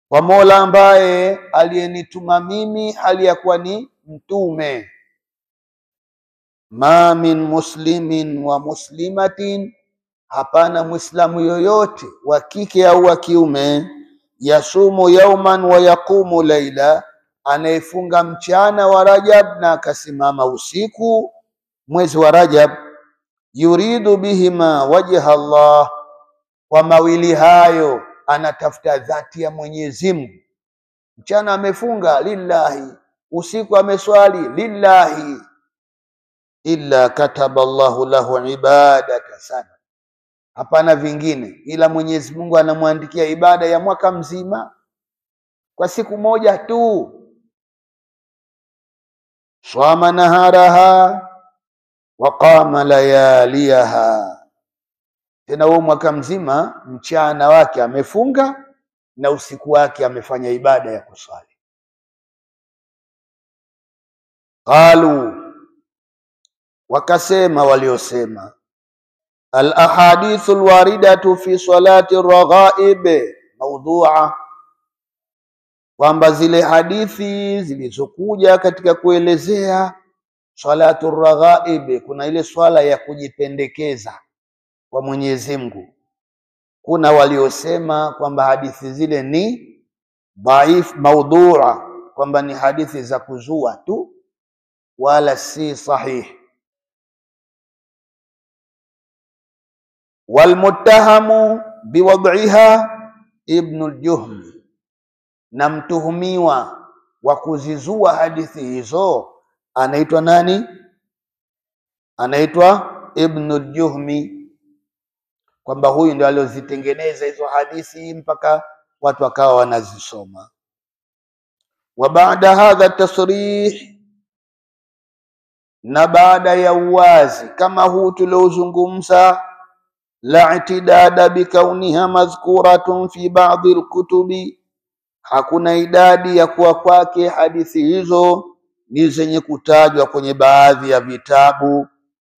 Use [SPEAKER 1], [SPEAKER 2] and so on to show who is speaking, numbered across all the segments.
[SPEAKER 1] kwa Mola ambaye aliyenituma mimi hali ya kuwa ni mtume. Ma min muslimin wa muslimatin, hapana muislamu yoyote wa kike au wa kiume, yasumu yauman wa yaqumu laila, anayefunga mchana wa Rajab na akasimama usiku mwezi wa Rajab, yuridu bihima wajha Allah, kwa mawili hayo anatafuta dhati ya Mwenyezi Mungu. Mchana amefunga lillahi, usiku ameswali lillahi, illa kataba Allahu lahu ibadata sana, hapana vingine ila Mwenyezi Mungu anamwandikia ibada ya mwaka mzima kwa siku moja tu. Swama naharaha wa qama layaliha, tena huo mwaka mzima mchana wake amefunga na usiku wake amefanya ibada ya kuswali. Qalu, wakasema waliosema, al ahadithu alwaridatu fi salati raghaib mawdhu'a, kwamba zile hadithi zilizokuja katika kuelezea salatu raghaib, kuna ile swala ya kujipendekeza kwa Mwenyezi Mungu, kuna waliosema kwamba hadithi zile ni dhaif maudhu'a, kwamba ni hadithi za kuzua tu wala si sahih. Walmuttahamu biwad'iha Ibn al-Juhmi, na mtuhumiwa wa kuzizua hadithi hizo anaitwa nani? Anaitwa Ibn al-Juhmi, kwamba huyu ndio aliozitengeneza hizo hadithi mpaka watu wakawa wanazisoma. Wa baada hadha tasrih, na baada ya uwazi kama huu tuliozungumza, la itidada bikauniha madhkuratun fi ba'dhi alkutubi, hakuna idadi ya kuwa kwake hadithi hizo ni zenye kutajwa kwenye baadhi ya vitabu,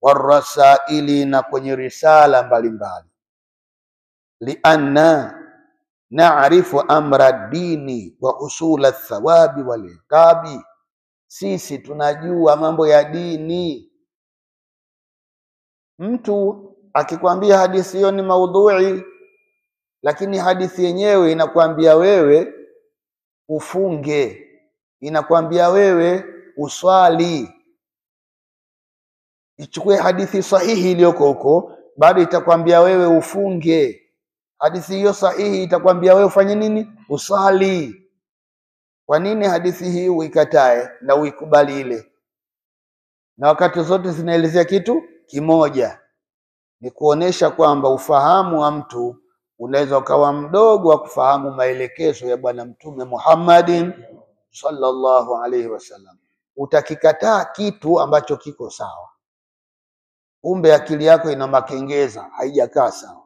[SPEAKER 1] warasaili, na kwenye risala mbalimbali. Lianna na'rifu amra dini wa usul athawabi wal iqabi, sisi tunajua mambo ya dini. Mtu akikwambia hadithi hiyo ni maudhui, lakini hadithi yenyewe inakwambia wewe ufunge, inakwambia wewe uswali, ichukue hadithi sahihi iliyoko huko, bado itakwambia wewe ufunge. Hadithi hiyo sahihi itakwambia wewe ufanye nini? Uswali. Kwa nini hadithi hii uikatae na uikubali ile? Na wakati zote zinaelezea kitu kimoja, ni kuonesha kwamba ufahamu wa mtu unaweza ukawa mdogo wa kufahamu maelekezo ya Bwana Mtume Muhammadin sallallahu alaihi wasallam. Utakikataa kitu ambacho kiko sawa, kumbe akili yako ina makengeza, haijakaa sawa.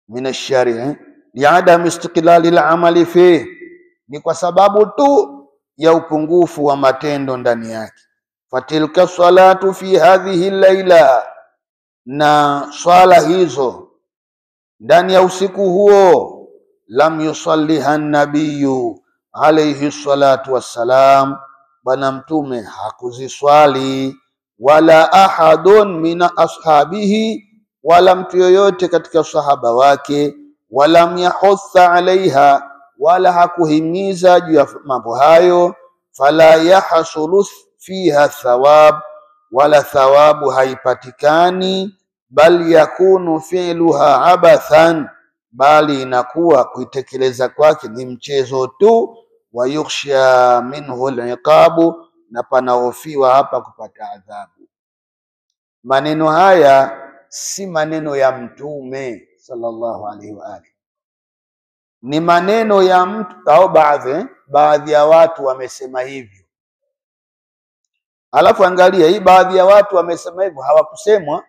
[SPEAKER 1] Min ash-shari' li'adam istiqlali al-amali fi, ni kwa sababu tu ya upungufu wa matendo ndani yake. Fatilka salatu fi hadhihi al-laila, na swala hizo ndani ya usiku huo, lam yusalliha an-nabiyyu alayhi salatu wassalam, Bwana Mtume hakuziswali, wala ahadun min ashabihi, wala mtu yoyote katika sahaba wake, walam yahutha alaiha, wala hakuhimiza juu ya mambo hayo. Fala yahsulu fiha thawab, wala thawabu haipatikani. Bal yakunu fi'luha abathan, bali inakuwa kuitekeleza kwake ni mchezo tu. Wa yukhsha minhu al-iqabu, na panahofiwa hapa kupata adhabu. Maneno haya si maneno ya Mtume sallallahu alaihi wa alihi, ni maneno ya mtu au baadhi ya watu wamesema hivyo. Alafu angalia, hii baadhi ya watu wamesema hivyo, hawakusemwa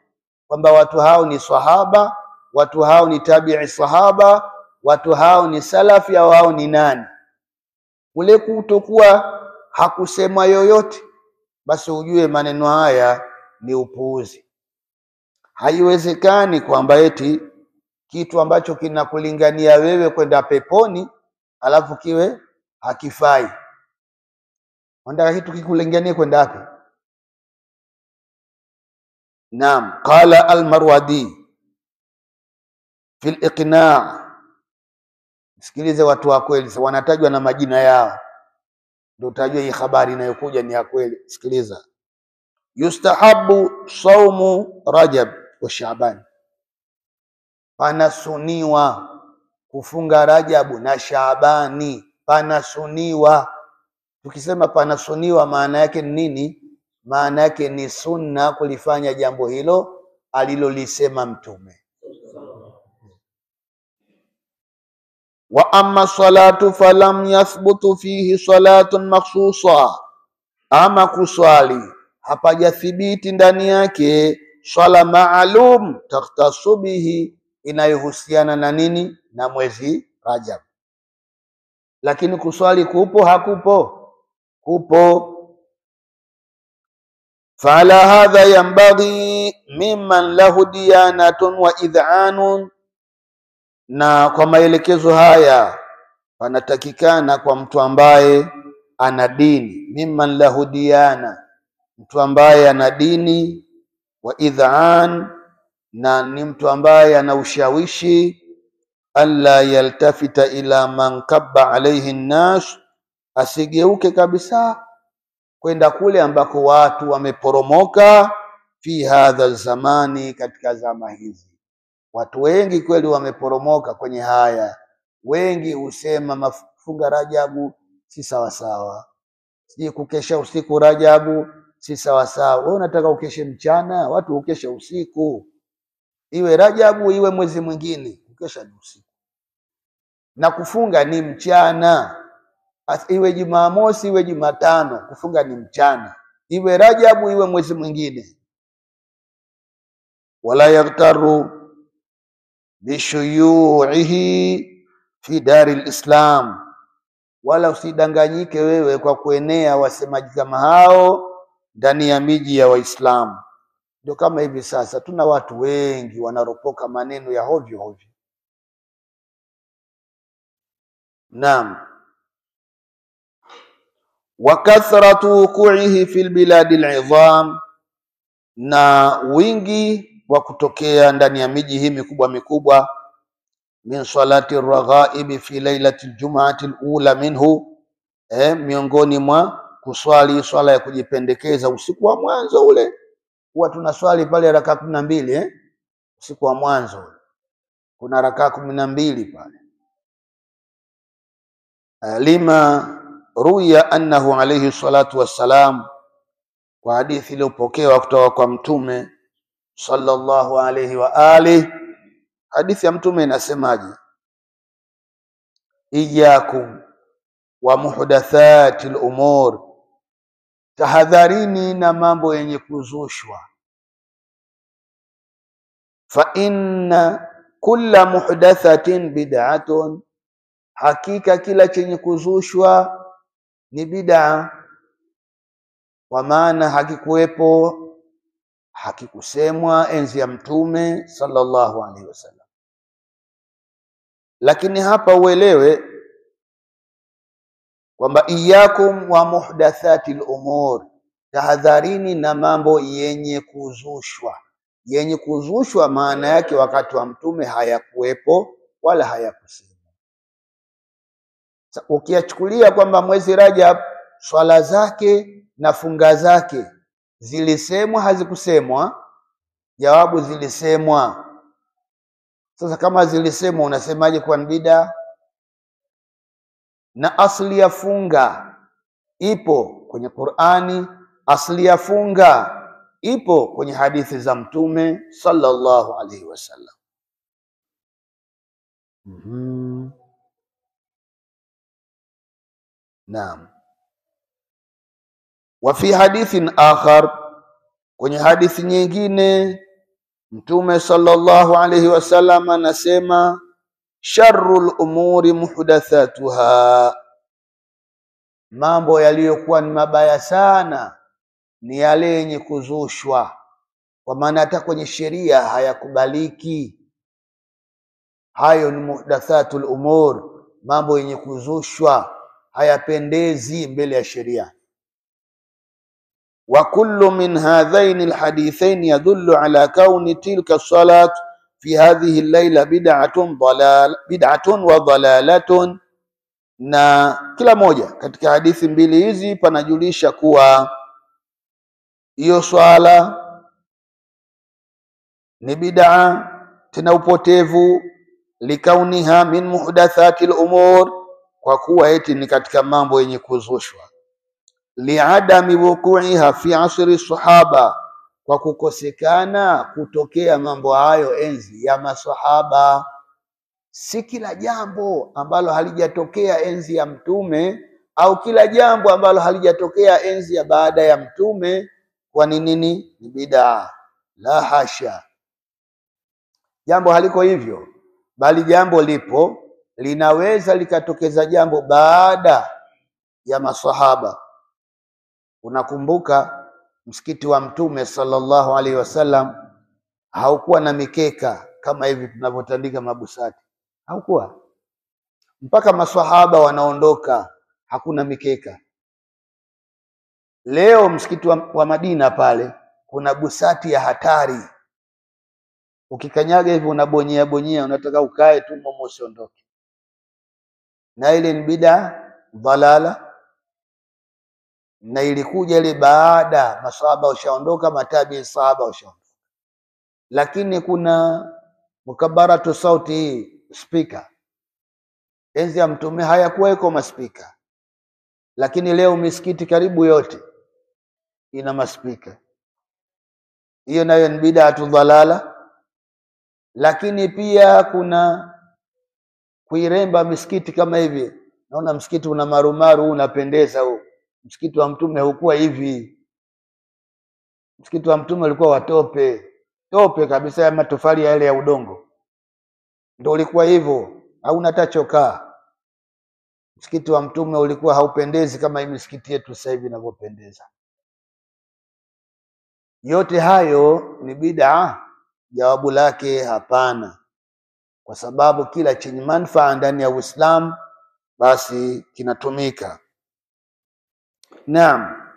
[SPEAKER 1] kwamba watu hao ni sahaba, watu hao ni tabi'i sahaba, watu hao ni salafi au hao ni nani. Ule kutokuwa hakusema yoyote, basi ujue maneno haya ni upuuzi. Haiwezekani kwamba eti kitu ambacho kinakulingania wewe kwenda peponi alafu kiwe hakifai. Unataka kitu kikulinganie kwenda wapi? Naam, qala al-Marwadi fi al-Iqna'. Sikilize watu wa kweli, wanatajwa na majina yao ndio utajua hii habari inayokuja ni ya kweli. Sikiliza. Yustahabu saumu Rajab wa Shaaban, panasuniwa kufunga Rajabu na Shaabani, panasuniwa. Tukisema panasuniwa maana yake ni nini? Maana yake ni sunna kulifanya jambo hilo alilolisema Mtume. Wa amma salatu falam yathbutu fihi salatun makhsusa, ama kuswali hapajathibiti ndani yake swala maalum takhtasu bihi, inayohusiana na nini? Na mwezi Rajab. Lakini kuswali kupo hakupo? Kupo. Fala hadha yanbaghi mimman lahu diyanatun wa idhanun, na kwa maelekezo haya panatakikana kwa mtu ambaye ana dini. Mimman lahu diyana, mtu ambaye ana dini, wa idhan, na ni mtu ambaye ana ushawishi. Alla yaltafita ila man kabba alayhi nnas, asigeuke kabisa kwenda kule ambako watu wameporomoka. Fi hadha zamani, katika zama hizi watu wengi kweli wameporomoka kwenye haya. Wengi husema mafunga Rajabu si sawa sawa, sije kukesha usiku Rajabu si sawa sawa. Wewe unataka ukeshe mchana, watu ukesha usiku. Iwe Rajabu iwe mwezi mwingine, ukesha ni usiku na kufunga ni mchana. Iwe Jumamosi iwe Jumatano, kufunga ni mchana. Iwe Rajabu iwe mwezi mwingine. Wala yaghtaru bishuyu'ihi fi dari al-Islam, wala usidanganyike wewe kwa kuenea wasemaji kama hao ndani ya miji ya Waislamu. Ndio kama hivi sasa tuna watu wengi wanaropoka maneno ya hovyo hovyo. Naam. Wa kathratu wuqu'ihi fil biladi al-'idham, na wingi wa kutokea ndani ya miji hii mikubwa mikubwa. Min salati ar-raghaibi fi lailati al-jum'ati al-ula minhu, miongoni mwa kuswali swala ya kujipendekeza usiku wa mwanzo ule. Huwa tunaswali pale rakaa 12 usiku wa mwanzo kuna rakaa 12 pale. Lima ruya annahu alayhi salatu wassalam, kwa hadithi iliyopokewa kutoka kwa Mtume sallallahu alayhi wa alihi. Hadithi ya Mtume inasemaje? Iyakum wa muhdathatil umur, tahadharini na mambo yenye kuzushwa. Fa inna kulla muhdathatin bid'atun, hakika kila chenye kuzushwa ni bid'a. Kwa maana hakikuwepo, hakikusemwa enzi ya Mtume sallallahu alaihi wasallam. Lakini hapa uelewe kwamba iyakum wa muhdathatil umur, tahadharini na mambo yenye kuzushwa. Yenye kuzushwa maana yake wakati wa Mtume hayakuwepo wala hayakusemwa. Ukiachukulia kwamba mwezi Rajab swala zake na funga zake zilisemwa hazikusemwa? Jawabu, zilisemwa. Sasa kama zilisemwa, unasemaje kwa bid'a? Na asli ya funga ipo kwenye Qur'ani, asli ya funga ipo kwenye hadithi za Mtume sallallahu alaihi wasallam. Naam. Wa fi hadithin akhar, kwenye hadithi nyingine Mtume sallallahu alaihi wasallam anasema sharrul umuri muhdathatuha, mambo yaliyokuwa ni mabaya sana ni yale yenye kuzushwa. Kwa maana hata kwenye sheria hayakubaliki. hayo ni muhdathatul umur, mambo yenye kuzushwa, hayapendezi mbele ya sheria. Wa kullu min hadhaini alhadithain yadullu ala kauni tilka salat fi hadhihi al-layla bid'atun wa dalalatun, na kila moja katika hadithi mbili hizi panajulisha kuwa hiyo swala ni bid'a tena upotevu, likauniha min muhdathatil umur, kwa kuwa eti ni katika mambo yenye kuzushwa, liadami wuku'iha fi asri sahaba, kwa kukosekana kutokea mambo hayo enzi ya masahaba. Si kila jambo ambalo halijatokea enzi ya mtume au kila jambo ambalo halijatokea enzi ya baada ya mtume kwa nini ni bid'a. La hasha, jambo haliko hivyo, bali jambo lipo, linaweza likatokeza jambo baada ya masahaba. Unakumbuka msikiti wa mtume sallallahu alaihi wasallam haukuwa na mikeka kama hivi tunavyotandika mabusati, haukuwa, mpaka maswahaba wanaondoka hakuna mikeka. Leo msikiti wa Madina pale kuna busati ya hatari, ukikanyaga hivi unabonyea bonyea, unataka ukae tu momo usiondoke. Na ile ni bid'a dhalala, na ilikuja ile baada masahaba washaondoka, matabi sahaba washaondoka. Lakini kuna mukabaratu sauti, speaker. Enzi ya mtume hayakuweko maspika, lakini leo misikiti karibu yote ina maspika. Hiyo nayo ni bid'atu dhalala. Lakini pia kuna kuiremba misikiti kama hivi. Naona msikiti una marumaru, unapendeza huu. Msikiti wa mtume haukuwa hivi. Msikiti wa mtume ulikuwa watope, tope kabisa, ya matofali yale ya udongo. Ndio ulikuwa hivyo, hauna hata chokaa. Msikiti wa mtume ulikuwa haupendezi kama hii misikiti yetu sasa hivi inavyopendeza. Yote hayo ni bid'a? Jawabu lake hapana, kwa sababu kila chenye manufaa ndani ya Uislamu basi kinatumika. Naam.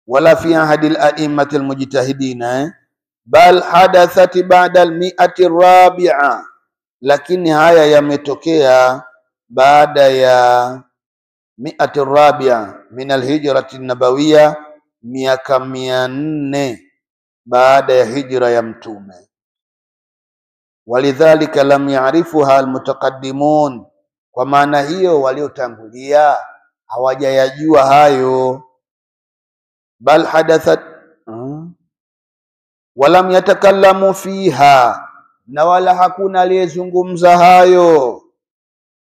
[SPEAKER 1] Wala fi ahadi al-a'immatil mujtahidin bal hadathat ba'da al-mi'ati ar-rabi'a, lakini haya yametokea baada ya mi'ati ar-rabi'a min al-hijrati an-nabawiyya, miaka 400 baada ya hijra ya mtume. Walidhalika lam ya'rifuha al-mutaqaddimun, kwa maana hiyo waliotangulia hawajayajua hayo. Bal hadathat walam yatakallamu fiha, na wala hakuna aliyezungumza hayo.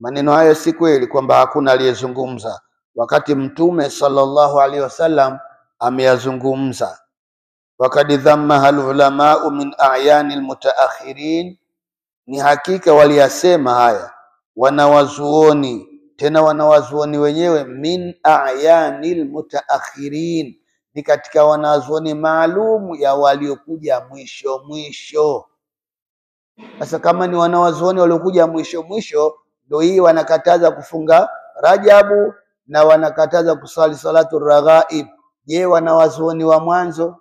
[SPEAKER 1] Maneno hayo si kweli kwamba hakuna aliyezungumza, wakati mtume sallallahu alaihi wasallam ameyazungumza. Wakad dhammaha al-ulama'u min a'yani al-mutaakhirin, ni hakika waliyasema haya wanawazuoni, tena wanawazuoni wenyewe min a'yani al-mutaakhirin, ni katika wanazuoni maalum ya waliokuja mwisho mwisho. Sasa kama ni wanawazuoni waliokuja mwisho mwisho, ndio hii wanakataza kufunga Rajabu na wanakataza kusali salatu raghaib. Je, wanawazuoni wa mwanzo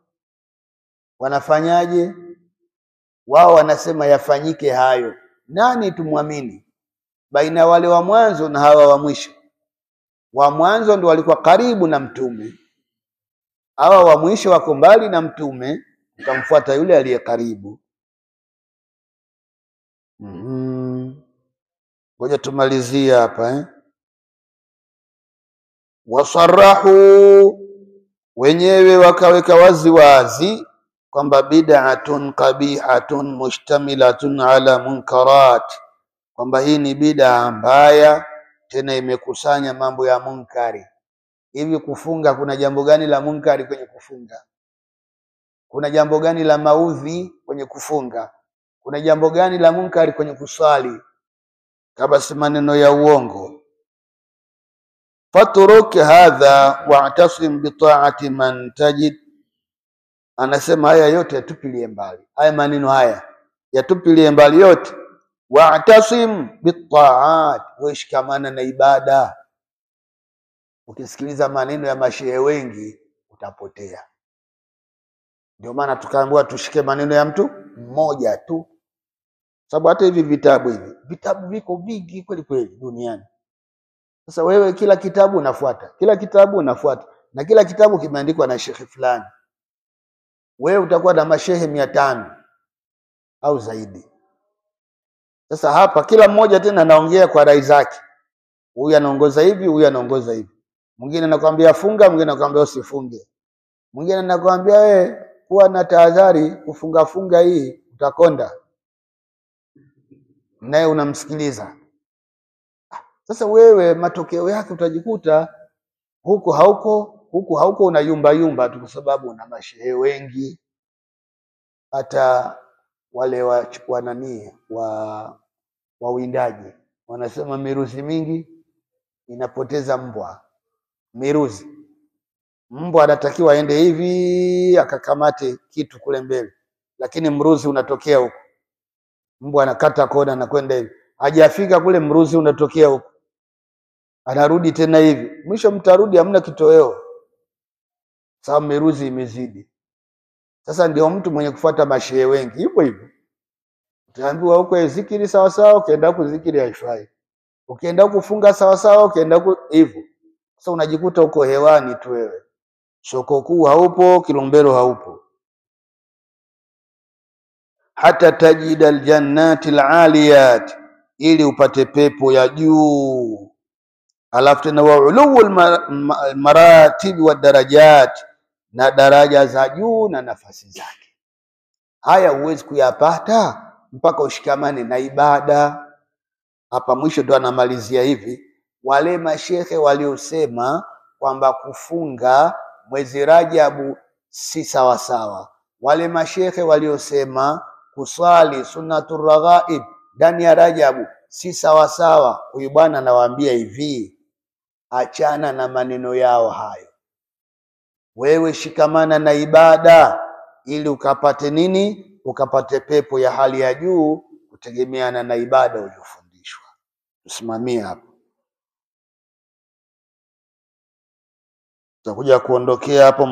[SPEAKER 1] wanafanyaje? Wao wanasema yafanyike hayo. Nani tumwamini baina wale wa mwanzo na hawa wa mwisho? Wa mwanzo ndio walikuwa karibu na mtume, hawa wa mwisho wako mbali na mtume, utamfuata yule aliye karibu. Ngoja tumalizie hapa Wasarahu, wenyewe wakaweka wazi wazi kwamba bid'atun qabihatun mushtamilatun ala munkarat, kwamba hii ni bid'a mbaya tena imekusanya mambo ya munkari. Hivi kufunga, kuna jambo gani la munkari kwenye kufunga? Kuna jambo gani la maudhi kwenye kufunga? Kuna jambo gani la munkari kwenye kusali? Kama si maneno ya uongo. Faturuk hadha wa'tasim bi ta'ati man tajid, anasema haya yote tupilie mbali. Haya maneno haya yatupilie mbali yote. Wa'tasim bitaat, washikamana na ibada. Ukisikiliza maneno ya mashehe wengi utapotea. Ndio maana tukaambiwa tushike maneno ya mtu mmoja tu, sababu hata hivi vitabu viko vingi kweli kweli duniani. Sasa wewe kila kitabu unafuata, na kila kitabu kimeandikwa na shekhe fulani. Wewe utakuwa na mashehe 500 au zaidi. Sasa hapa kila mmoja tena anaongea kwa rai zake. Huyu anaongoza hivi, huyu anaongoza hivi. Mwingine anakuambia funga, mwingine anakuambia usifunge. Mwingine anakuambia wewe kuwa na tahadhari, kufunga hii utakonda. Naye unamsikiliza. Sasa wewe matokeo yake utajikuta huko hauko unayumba tu, kwa sababu una mashehe wengi. Hata wale wawindaji wanasema miruzi mingi inapoteza mbwa. Miruzi, mbwa anatakiwa aende hivi akakamate kitu kule mbele, lakini mruzi unatokea huko. Mbwa anakata kona na kwenda hivi, hajafika kule, mruzi unatokea huko, anarudi tena hivi, mwisho mtarudi hamna kitoweo, sababu miruzi imezidi. Sasa ndio mtu mwenye kufuata mashehe wengi hivyo hivyo. Utaambiwa huko zikiri sawa sawa, ukienda huko zikiri haifai. Ukienda huko kufunga sawa sawa, ukienda huko hivyo. Sasa unajikuta huko hewani tu wewe. Soko kuu haupo, Kilombero haupo. Hata tajida aljannati alaliyat, ili upate pepo ya juu. Alafu tena wa ulul maratib wa darajat, na daraja za juu na nafasi zake. Haya huwezi kuyapata mpaka ushikamane na ibada. Hapa mwisho ndo anamalizia hivi, wale mashehe waliosema kwamba kufunga mwezi Rajabu si sawa sawa, wale mashehe waliosema kuswali sunnatur raghaib ndani ya Rajabu si sawa sawa, huyu bwana anawaambia hivi, achana na maneno yao hayo. Wewe shikamana na ibada ili ukapate nini? Ukapate pepo ya hali ya juu, kutegemeana na ibada uliyofundishwa. Tusimamie hapo. Tutakuja kuondokea hapo